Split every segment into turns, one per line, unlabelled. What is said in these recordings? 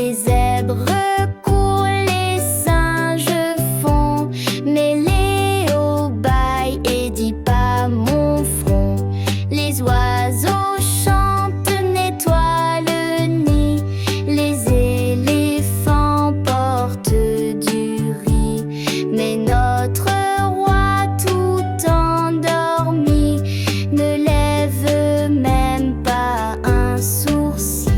Les zèbres courent, les singes font, mais Léo bâille et dit pas mon front. Les oiseaux chantent, nettoient le nid, les éléphants portent du riz, mais notre roi tout endormi ne lève même pas un sourcil.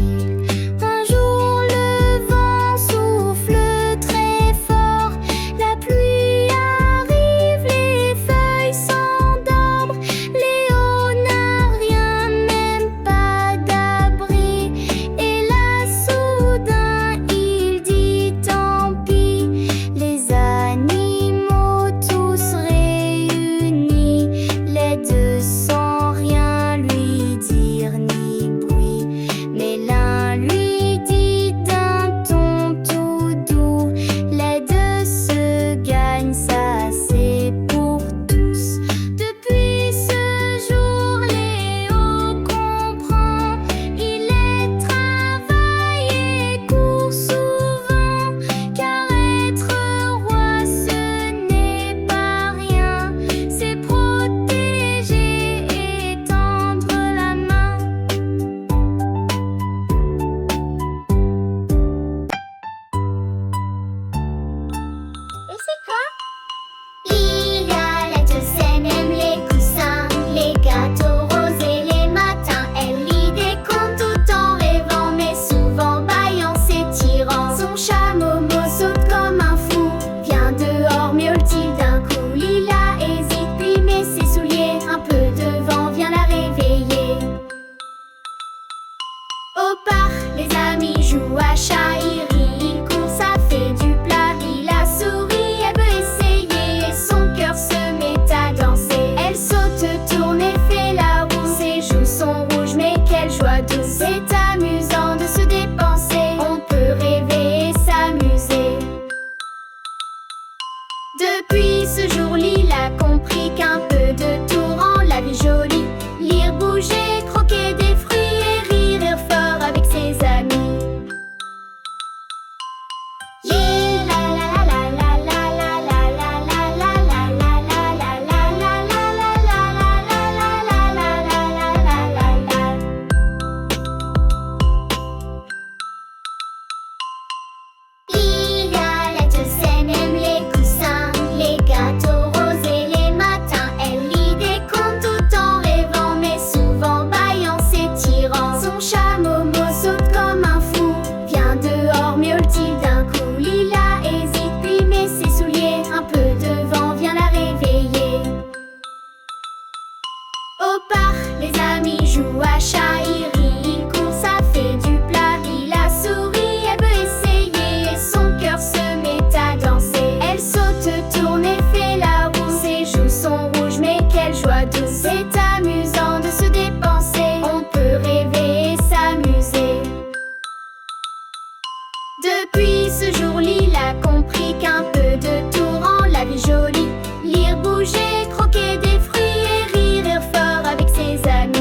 Un jour le vent souffle très fort, la pluie arrive, les feuilles s'endorment. Léo n'a rien, même pas d'abri, et là soudain il dit tant pis. Les animaux tous réunis l'aident sans rien lui dire ni bruit, mais l'un lui dit d'un ton tout doux: l'aide se gagne, ça c'est pour tous. Depuis ce jour, Léo comprend, il est travaillé et court souvent, car être roi ce n'est pas rien, c'est protéger et tendre la main. Et c'est quoi? Lila, la douzaine, aime les coussins, les gâteaux roses et les matins. Elle lit des contes tout en rêvant, mais souvent bâillant, s'étirant. Son chat Momo saute comme un fou, vient dehors, miaule-t-il d'un coup. Lila hésite, puis met ses souliers, un peu de vent vient la réveiller. Au parc, les amis jouent à chat, ils rient, ils courent, ça fait du plat. Lila sourit, elle veut essayer, et son cœur se met à danser. Elle saute, tourne et fait la roue, ses joues sont rouges, mais quelle joie douce. C'est amusant de se dépenser, on peut rêver et s'amuser. Depuis ce jour, Lila a compris qu'un peu de tout rend la vie jolie. Lire, bouger, croquer des fruits et rire fort avec ses amis. Lila, la douzaine, aime les coussins, les gâteaux roses et les matins. Elle lit des contes tout en rêvant, mais souvent bâillant, s'étirant. Son chat Momo saute comme un fou, vient dehors, miaule-t-il d'un coup. Lila hésite, puis met ses souliers, un peu de vent vient la réveiller. Au parc, les amis jouent à chat, ils rient, ils courent, ça fait du plat. Lila sourit, elle veut essayer, et son cœur se met à danser. Elle saute, tourne et fait la roue, ses joues sont rouges, mais quelle joie douce. C'est amusant de se dépenser, on peut rêver et s'amuser. Depuis ce jour, Lila a compris qu'un peu de tout rend la vie jolie. Lire, bouger, croquer des fruits et rire fort avec ses amis.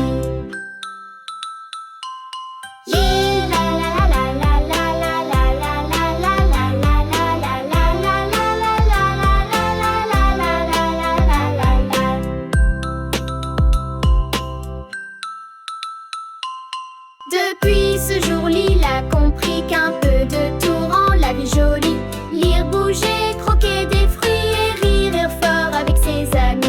Depuis ce jour, Lila a compris qu'un peu de tout rend la vie jolie. Lire, bouger, croquer des fruits et rire fort avec ses amis.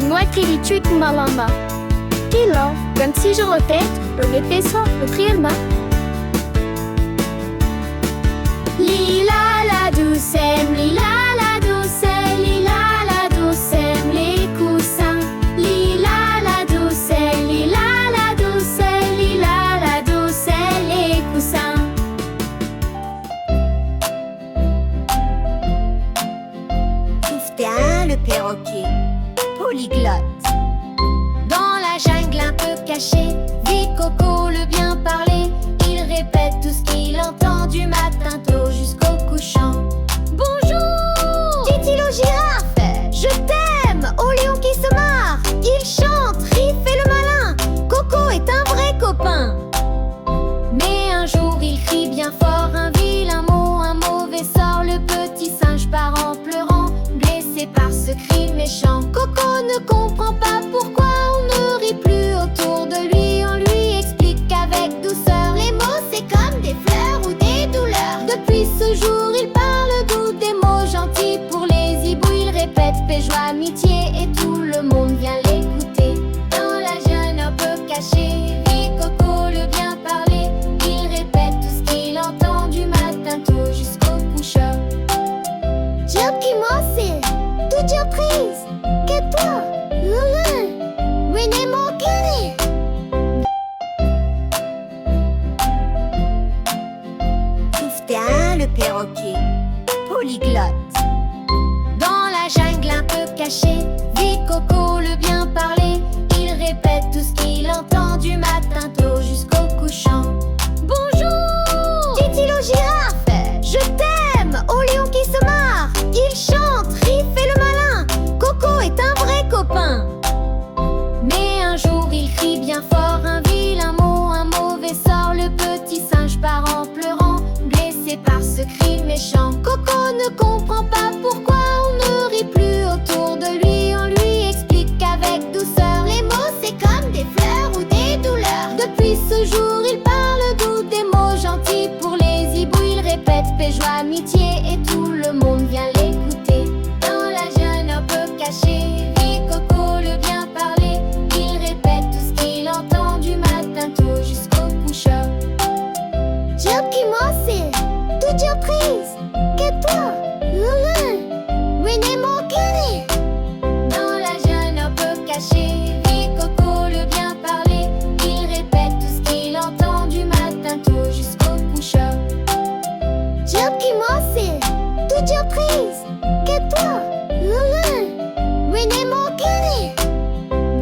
Nuakilichuik malama. Kilo, gan si je répète, le répéto, le trielma.
Lila la douce aime, Lila la douce aime, Lila la douce aime les coussins. Lila la douce aime, Lila la douce aime, Lila la douce aime les coussins.
Touftin le perroquet, polyglotte.
caché vit Coco le bien parler. Il répète tout ce qu'il entend du matin tôt jusqu'au couchant. Bonjour, dit-il aux girafes, je t'aime, au lion qui se marre. Il chante, rit, fait le malin. Coco est un vrai copain. Mais un jour il crie bien fort un vilain mot, un mauvais sort. Le petit singe part en pleurant, blessé par ce cri méchant. Coco ne comprend pas pourquoi on ne rit plus autour de lui. On lui explique qu'avec douceur, les mots c'est comme des fleurs ou des douleurs. Depuis ce jour il parle doux, des mots gentils pour les hiboux. Il répète paix, joie, amitié et tout le monde vient l'écouter. Dans la jungle un peu cachée vit Coco le bien parler. Il répète tout ce qu'il entend du matin tôt jusqu'au couchant. Job qui c'est toute surprise que toi, René mon cœur.
Touftin le perroquet, polyglotte.
Dans la jungle un peu cachée vit Coco le bien parler. Il répète tout ce qu'il entend du matin tôt jusqu'au couchant. Bonjour, dit-il aux girafes, je t'aime, au lion qui se marre. Il chante, rit, fait le malin. Coco est un vrai copain. Mais un jour il crie bien fort un vilain mot, un mauvais sort. Le petit singe part en pleurant, blessé par ce cri méchant. Coco ne comprend pas pourquoi on ne rit plus autour de lui. On lui explique qu'avec douceur, les mots c'est comme des fleurs ou des douleurs. Depuis ce jour il parle doux, des mots gentils pour les hiboux. Il répète paix, joie, amitié et tout le monde vient l'écouter. Dans la jungle un peu cachée vit Coco le bien parler. Il répète tout ce qu'il entend du matin tôt jusqu'au couchant.
Job qui c'est toute surprise que toi, René mon cœur.
Dans la jungle un peu cachée vit Coco le bien parler. Il répète tout ce qu'il entend du matin tôt jusqu'au couchant.
Job qui c'est toute surprise que toi, René mon cœur.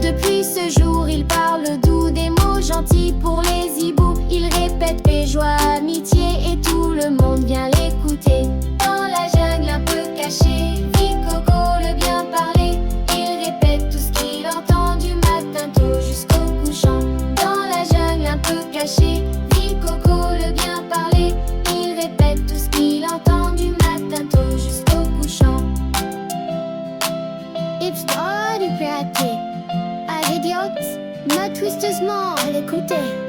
Depuis ce jour il parle doux, des mots gentils pour les hiboux. Il répète paix, joie, amitié et tout le monde vient l'écouter. Dans la jungle un peu cachée vit Coco le bien parler. Il répète tout ce qu'il entend du matin tôt jusqu'au couchant. Dans la jungle un peu cachée vit Coco le bien parler. Il répète tout ce qu'il entend du matin tôt jusqu'au couchant.
Histoire du piraté. À l'idiote, me twisteusement à l'écouter.